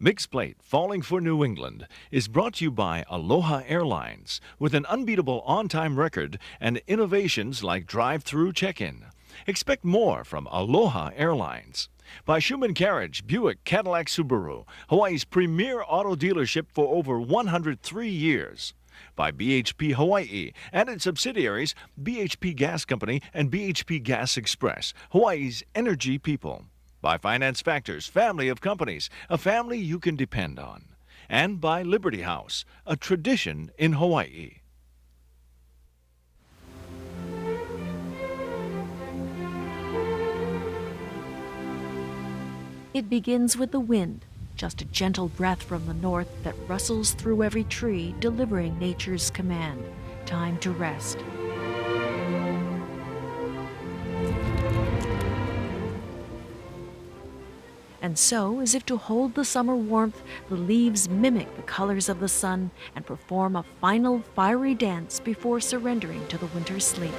Mixed Plate Falling for New England is brought to you by Aloha Airlines with an unbeatable on-time record and innovations like drive-through check-in. Expect more from Aloha Airlines. By Schumann Carriage, Buick, Cadillac, Subaru, Hawaii's premier auto dealership for over 103 years. By BHP Hawaii and its subsidiaries, BHP Gas Company and BHP Gas Express, Hawaii's energy people. By Finance Factors, family of companies, a family you can depend on. And by Liberty House, a tradition in Hawaii. It begins with the wind, just a gentle breath from the north that rustles through every tree, delivering nature's command. Time to rest. And so, as if to hold the summer warmth, the leaves mimic the colors of the sun and perform a final fiery dance before surrendering to the winter sleep.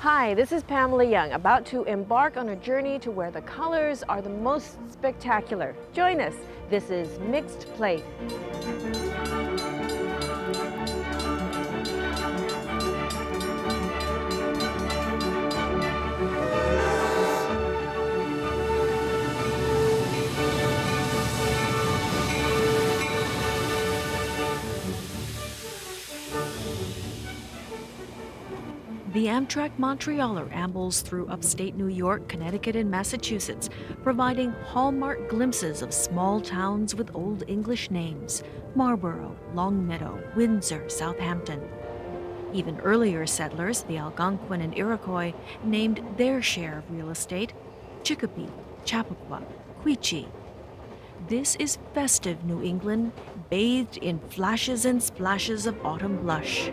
Hi, this is Pamela Young, about to embark on a journey to where the colors are the most spectacular. Join us. This is Mixed Plate. The Amtrak Montrealer ambles through upstate New York, Connecticut, and Massachusetts, providing hallmark glimpses of small towns with Old English names: Marlborough, Longmeadow, Windsor, Southampton. Even earlier settlers, the Algonquin and Iroquois, named their share of real estate: Chicopee, Chappaqua, Quechee. This is festive New England, bathed in flashes and splashes of autumn blush.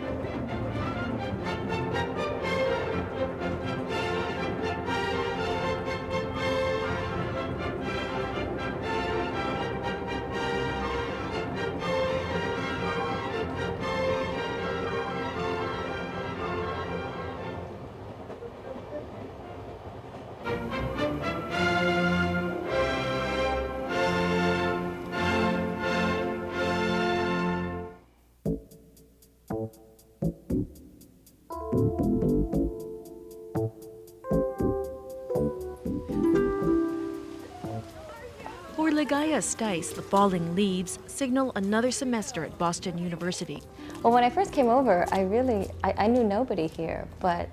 For Ligaya Stice, the falling leaves signal another semester at Boston University. Well, when I first came over, I knew nobody here, but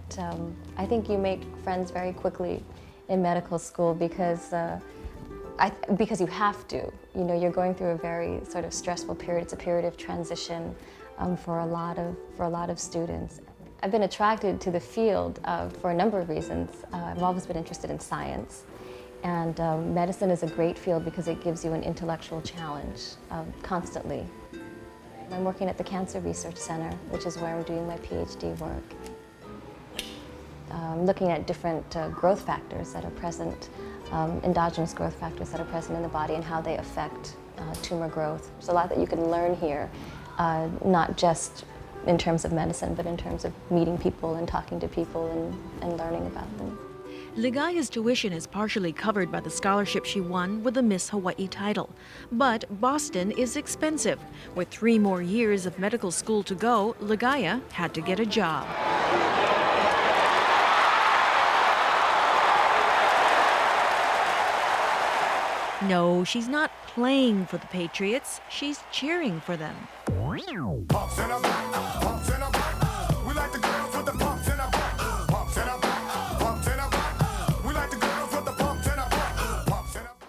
I think you make friends very quickly in medical school because you have to. You know, you're going through a very sort of stressful period. It's a period of transition for a lot of students. I've been attracted to the field for a number of reasons. I've always been interested in science. And medicine is a great field because it gives you an intellectual challenge constantly. I'm working at the Cancer Research Center, which is where I'm doing my PhD work. Looking at different growth factors that are present, endogenous growth factors that are present in the body and how they affect tumor growth. There's a lot that you can learn here, not just in terms of medicine, but in terms of meeting people and talking to people and learning about them. Ligaya's tuition is partially covered by the scholarship she won with the Miss Hawaii title. But Boston is expensive. With 3 more years of medical school to go, Ligaya had to get a job. No, she's not playing for the Patriots. She's cheering for them.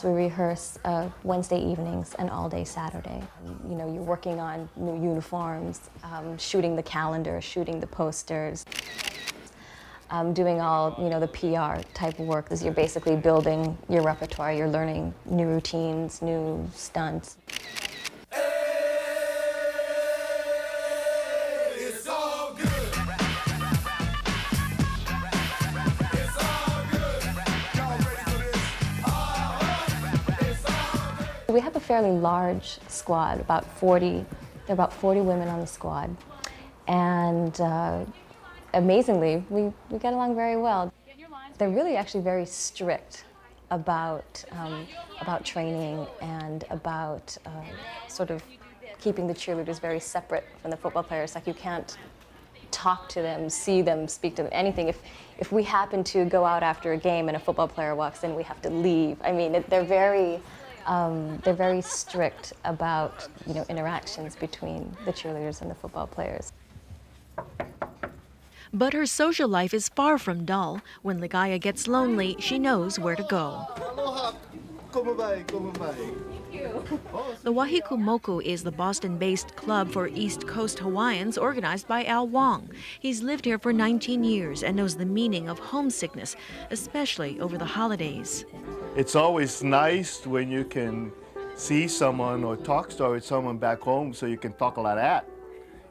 We rehearse Wednesday evenings and all day Saturday. You know, you're working on new uniforms, shooting the calendar, shooting the posters, doing all, you know, the PR type of work. You're basically building your repertoire. You're learning new routines, new stunts. We have a fairly large squad, about 40. There are about 40 women on the squad. And amazingly, we get along very well. They're really actually very strict about training and about sort of keeping the cheerleaders very separate from the football players. Like you can't talk to them, see them, speak to them, anything. If we happen to go out after a game and a football player walks in, we have to leave. I mean, they're very strict about interactions between the cheerleaders and the football players. But her social life is far from dull. When Ligaya gets lonely, she knows where to go. Aloha. Kumabai, kumabai. The Wahiku Moku is the Boston-based club for East Coast Hawaiians organized by Al Wong. He's lived here for 19 years and knows the meaning of homesickness, especially over the holidays. It's always nice when you can see someone or talk with someone back home so you can talk a lot of that,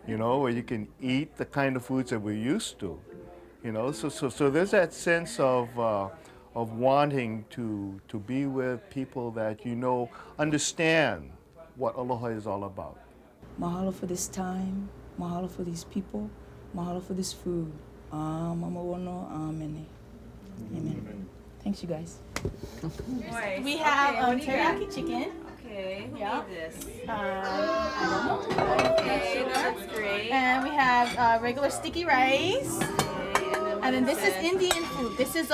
where you can eat the kind of foods that we're used to, So there's that sense of wanting to be with people that understand what aloha is all about. Mahalo for this time, mahalo for these people, mahalo for this food. Mamawono, amen. Amen. Thanks, you guys. We have teriyaki chicken. Okay, who Yeah. made this? I don't know. Okay, that's great. And we have regular sticky rice. And then this is Indian food. This is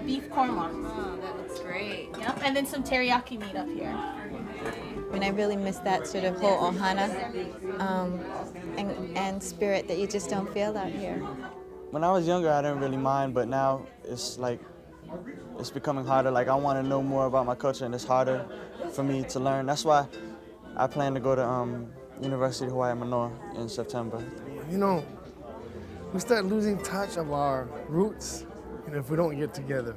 beef korma. Oh, that looks great. Yep. And then some teriyaki meat up here. And I really miss that sort of whole ohana and spirit that you just don't feel out here. When I was younger, I didn't really mind, but now it's becoming harder. Like I want to know more about my culture, and it's harder for me to learn. That's why I plan to go to University of Hawaii Manoa in September. We start losing touch of our roots, if we don't get together.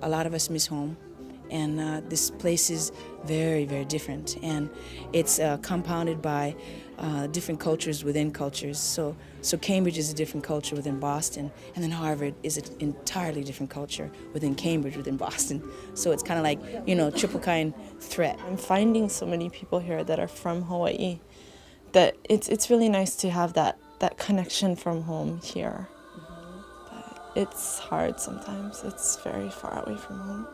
A lot of us miss home, and this place is very, very different. And it's compounded by different cultures within cultures. So Cambridge is a different culture within Boston, and then Harvard is an entirely different culture within Cambridge, within Boston. So it's kind of like, triple kind threat. I'm finding so many people here that are from Hawaii that it's really nice to have that connection from home here. But it's hard sometimes. It's very far away from home.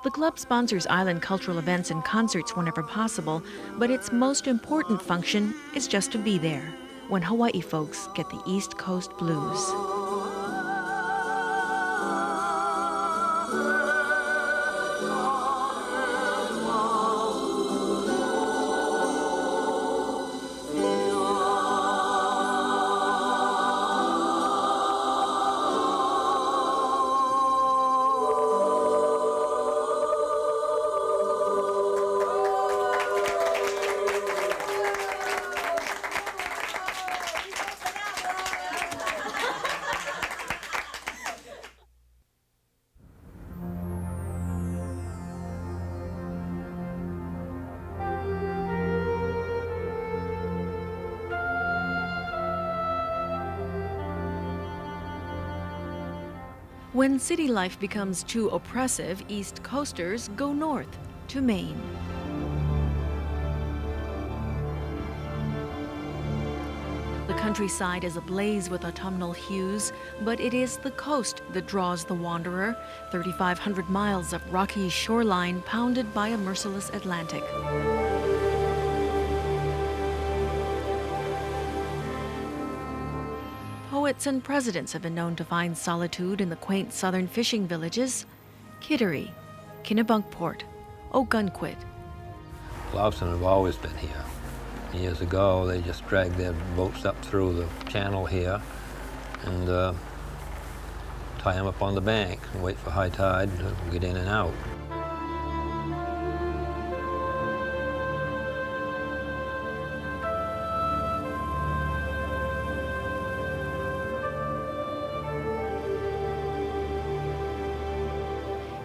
The club sponsors island cultural events and concerts whenever possible, but its most important function is just to be there when Hawaii folks get the East Coast blues. When city life becomes too oppressive, East Coasters go north to Maine. The countryside is ablaze with autumnal hues, but it is the coast that draws the wanderer, 3,500 miles of rocky shoreline pounded by a merciless Atlantic. Poets and presidents have been known to find solitude in the quaint southern fishing villages: Kittery, Kennebunkport, Ogunquit. Lobstermen have always been here. Years ago, they just dragged their boats up through the channel here and tie them up on the bank and wait for high tide to get in and out.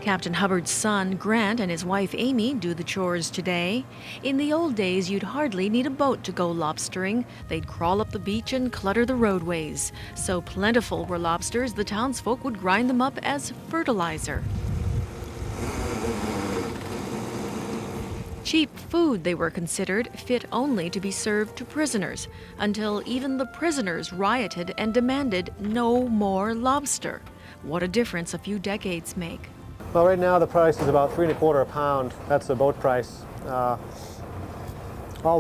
Captain Hubbard's son, Grant, and his wife, Amy, do the chores today. In the old days, you'd hardly need a boat to go lobstering. They'd crawl up the beach and clutter the roadways. So plentiful were lobsters, the townsfolk would grind them up as fertilizer. Cheap food, they were considered, fit only to be served to prisoners, until even the prisoners rioted and demanded no more lobster. What a difference a few decades make. Well, right now the price is about $3 1/4 a pound. That's the boat price. All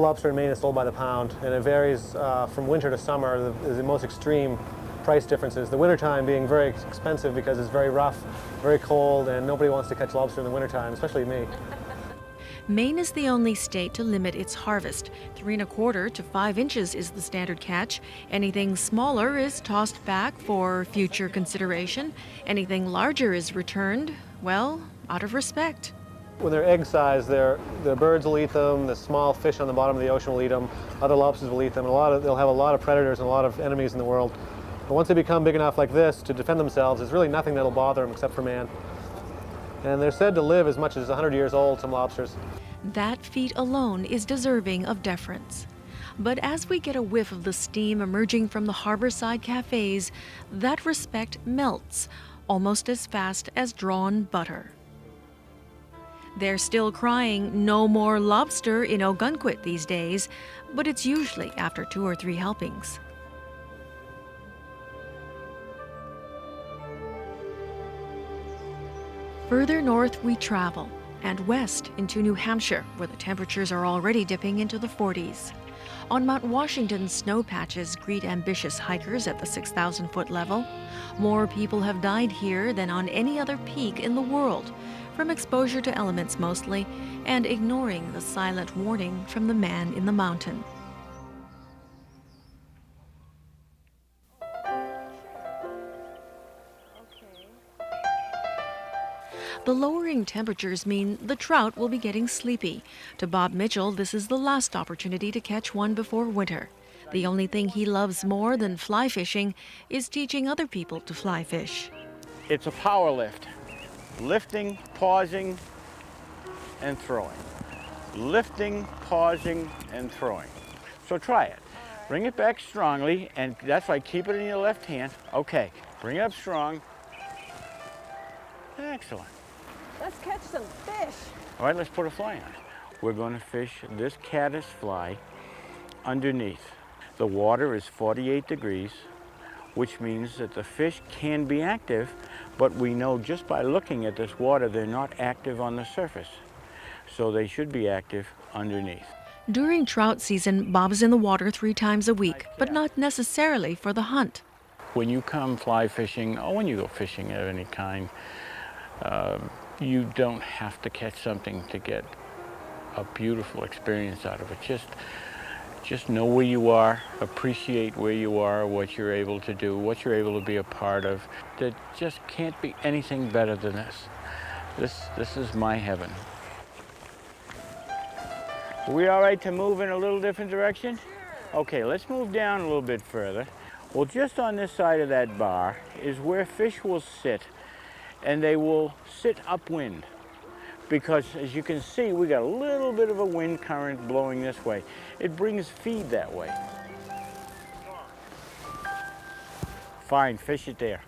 lobster in Maine is sold by the pound, and it varies from winter to summer. The most extreme price differences. The wintertime being very expensive because it's very rough, very cold, and nobody wants to catch lobster in the wintertime, especially me. Maine is the only state to limit its harvest. 3 1/4 to 5 inches is the standard catch. Anything smaller is tossed back for future consideration. Anything larger is returned, well, out of respect. When they're egg size, the birds will eat them, the small fish on the bottom of the ocean will eat them, other lobsters will eat them, and they'll have a lot of predators and a lot of enemies in the world. But once they become big enough like this to defend themselves, there's really nothing that'll bother them except for man. And they're said to live as much as 100 years old, some lobsters. That feat alone is deserving of deference. But as we get a whiff of the steam emerging from the harborside cafes, that respect melts almost as fast as drawn butter. They're still crying no more lobster in Ogunquit these days, but it's usually after 2 or 3 helpings. Further north we travel, and west into New Hampshire, where the temperatures are already dipping into the 40s. On Mount Washington, snow patches greet ambitious hikers at the 6,000-foot level. More people have died here than on any other peak in the world, from exposure to elements mostly, and ignoring the silent warning from the man in the mountain. The lowering temperatures mean the trout will be getting sleepy. To Bob Mitchell, this is the last opportunity to catch one before winter. The only thing he loves more than fly fishing is teaching other people to fly fish. It's a power lift. Lifting, pausing, and throwing. Lifting, pausing, and throwing. So try it. Bring it back strongly, and that's right, keep it in your left hand. Okay, bring it up strong. Excellent. Let's catch some fish. All right, let's put a fly on. We're going to fish this caddis fly underneath. The water is 48 degrees, which means that the fish can be active, but we know just by looking at this water, they're not active on the surface. So they should be active underneath. During trout season, Bob's in the water 3 times a week, but not necessarily for the hunt. When you come fly fishing, or when you go fishing of any kind, you don't have to catch something to get a beautiful experience out of it. Just know where you are, appreciate where you are, what you're able to do, what you're able to be a part of. There just can't be anything better than this. This is my heaven. Are we all right to move in a little different direction? Okay, let's move down a little bit further. Well, just on this side of that bar is where fish will sit, and they will sit upwind. Because as you can see, we got a little bit of a wind current blowing this way. It brings feed that way. Fine, fish it there.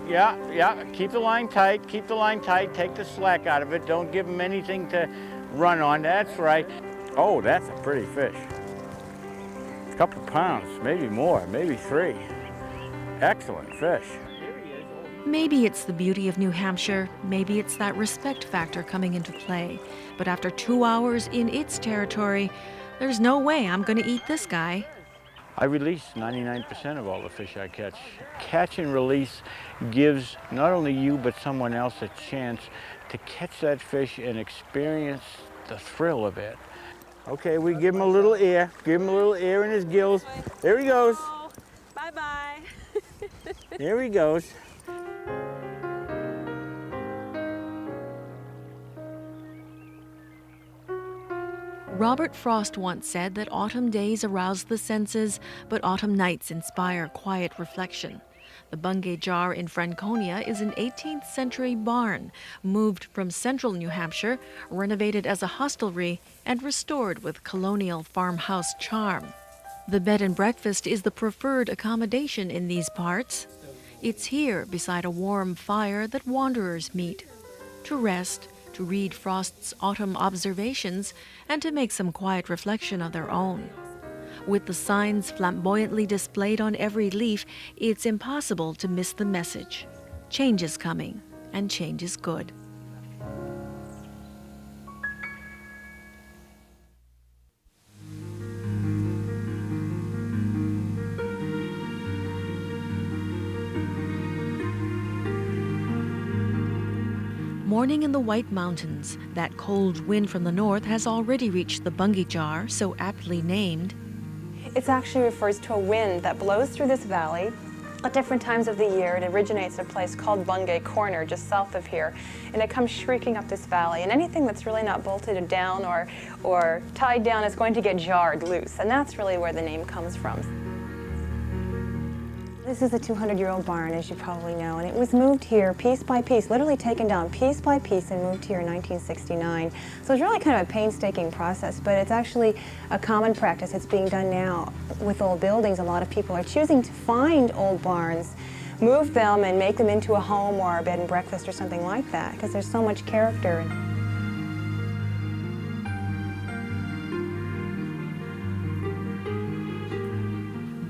Yeah, keep the line tight, take the slack out of it. Don't give them anything to run on, that's right. Oh, that's a pretty fish. A couple pounds, maybe more, maybe 3. Excellent fish. Maybe it's the beauty of New Hampshire, maybe it's that respect factor coming into play. But after 2 hours in its territory, there's no way I'm going to eat this guy. I release 99% of all the fish I catch. Catch and release gives not only you but someone else a chance to catch that fish and experience the thrill of it. Okay, we give him a little air. Give him a little air in his gills. There he goes. Bye-bye. There he goes. Robert Frost once said that autumn days arouse the senses, but autumn nights inspire quiet reflection. The Bungay Jar in Franconia is an 18th century barn, moved from central New Hampshire, renovated as a hostelry, and restored with colonial farmhouse charm. The bed and breakfast is the preferred accommodation in these parts. It's here, beside a warm fire, that wanderers meet. to rest, to read Frost's autumn observations, and to make some quiet reflection of their own. With the signs flamboyantly displayed on every leaf, it's impossible to miss the message. Change is coming, and change is good. Morning in the White Mountains, that cold wind from the north has already reached the Bungay Jar, so aptly named. It actually refers to a wind that blows through this valley at different times of the year. It originates at a place called Bungay Corner, just south of here, and it comes shrieking up this valley. And anything that's really not bolted down or tied down is going to get jarred loose, and that's really where the name comes from. This is a 200-year-old barn, as you probably know, and it was moved here piece by piece, literally taken down piece by piece and moved here in 1969. So it's really kind of a painstaking process, but it's actually a common practice. It's being done now with old buildings. A lot of people are choosing to find old barns, move them, and make them into a home or a bed and breakfast or something like that, because there's so much character.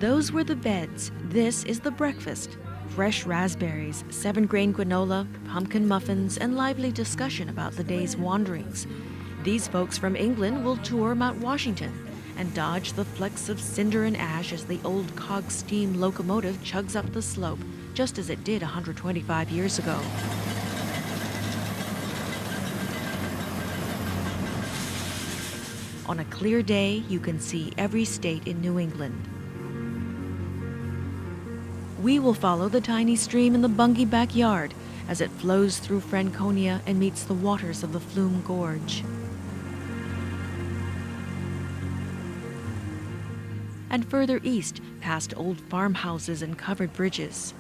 Those were the beds. This is the breakfast. Fresh raspberries, 7-grain granola, pumpkin muffins, and lively discussion about the day's wanderings. These folks from England will tour Mount Washington and dodge the flecks of cinder and ash as the old cog steam locomotive chugs up the slope, just as it did 125 years ago. On a clear day, you can see every state in New England. We will follow the tiny stream in the Bungay backyard as it flows through Franconia and meets the waters of the Flume Gorge. And further east, past old farmhouses and covered bridges,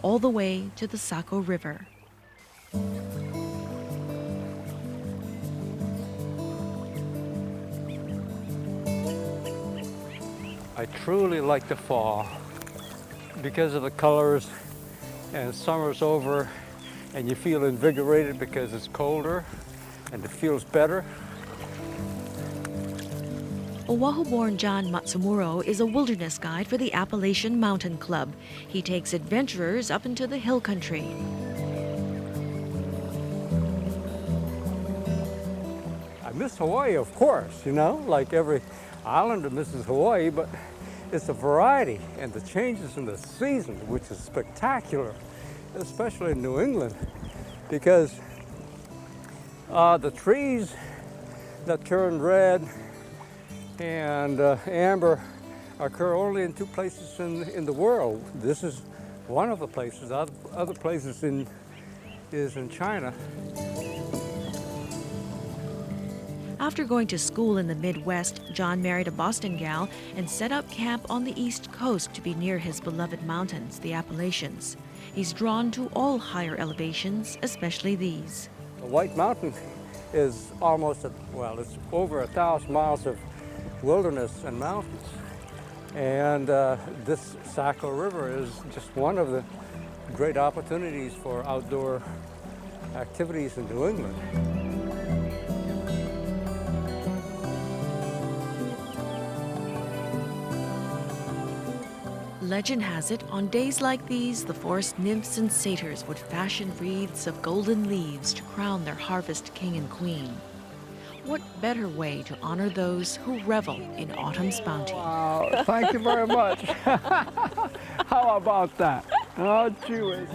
all the way to the Saco River. I truly like the fall because of the colors, and summer's over and you feel invigorated because it's colder and it feels better. Oahu-born John Matsumuro is a wilderness guide for the Appalachian Mountain Club. He takes adventurers up into the hill country. I miss Hawaii, of course, you know, like every islander misses Hawaii, but it's the variety and the changes in the seasons, which is spectacular, especially in New England, because the trees that turn red and amber occur only in 2 places in the world. This is one of the places. Other places is in China. After going to school in the Midwest, John married a Boston gal and set up camp on the East Coast to be near his beloved mountains, the Appalachians. He's drawn to all higher elevations, especially these. The White Mountain is almost, it's over 1,000 miles of wilderness and mountains. And this Saco River is just one of the great opportunities for outdoor activities in New England. Legend has it, on days like these, the forest nymphs and satyrs would fashion wreaths of golden leaves to crown their harvest king and queen. What better way to honor those who revel in autumn's bounty? Wow, thank you very much. How about that? Oh, Jewish.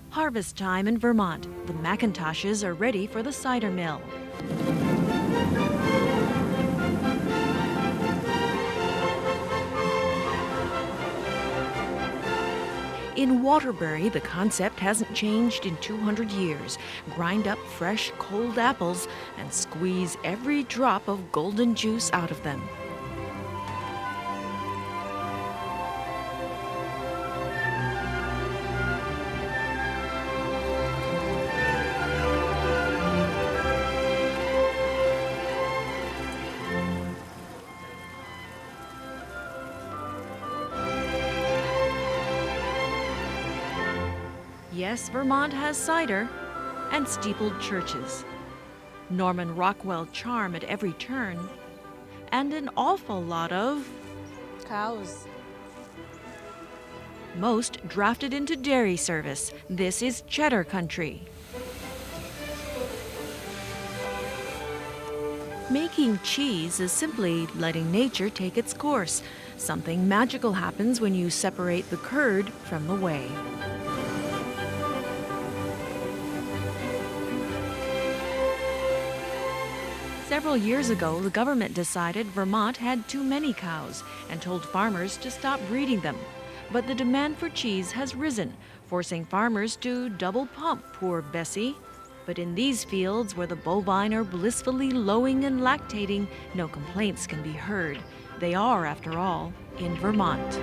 Harvest time in Vermont. The Macintoshes are ready for the cider mill. In Waterbury, the concept hasn't changed in 200 years. Grind up fresh, cold apples and squeeze every drop of golden juice out of them. Yes, Vermont has cider and steepled churches, Norman Rockwell charm at every turn, and an awful lot of Cows. most drafted into dairy service. This is cheddar country. Making cheese is simply letting nature take its course. Something magical happens when you separate the curd from the whey. Several years ago, the government decided Vermont had too many cows and told farmers to stop breeding them. But the demand for cheese has risen, forcing farmers to double pump poor Bessie. But in these fields where the bovine are blissfully lowing and lactating, no complaints can be heard. They are, after all, in Vermont.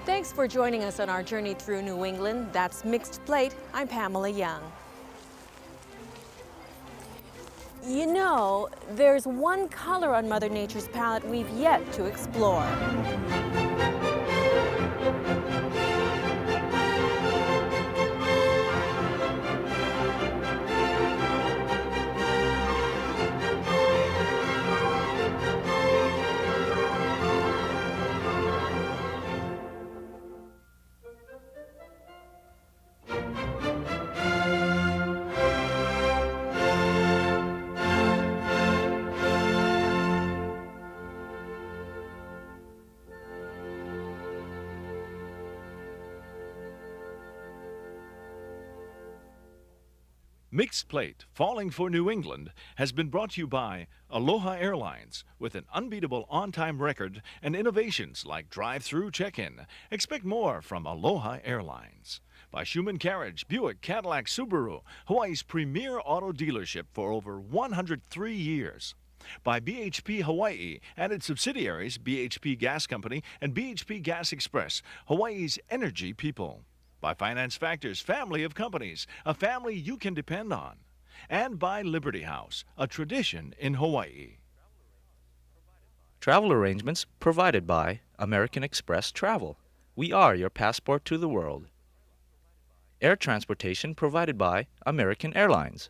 Thanks for joining us on our journey through New England. That's Mixed Plate. I'm Pamela Young. You know, there's one color on Mother Nature's palette we've yet to explore. Mixed Plate, Falling for New England, has been brought to you by Aloha Airlines, with an unbeatable on-time record and innovations like drive-through check-in. Expect more from Aloha Airlines. By Schumann Carriage, Buick, Cadillac, Subaru, Hawaii's premier auto dealership for over 103 years. By BHP Hawaii and its subsidiaries, BHP Gas Company and BHP Gas Express, Hawaii's energy people. By Finance Factors, family of companies, a family you can depend on. And by Liberty House, a tradition in Hawaii. Travel arrangements provided by American Express Travel. We are your passport to the world. Air transportation provided by American Airlines.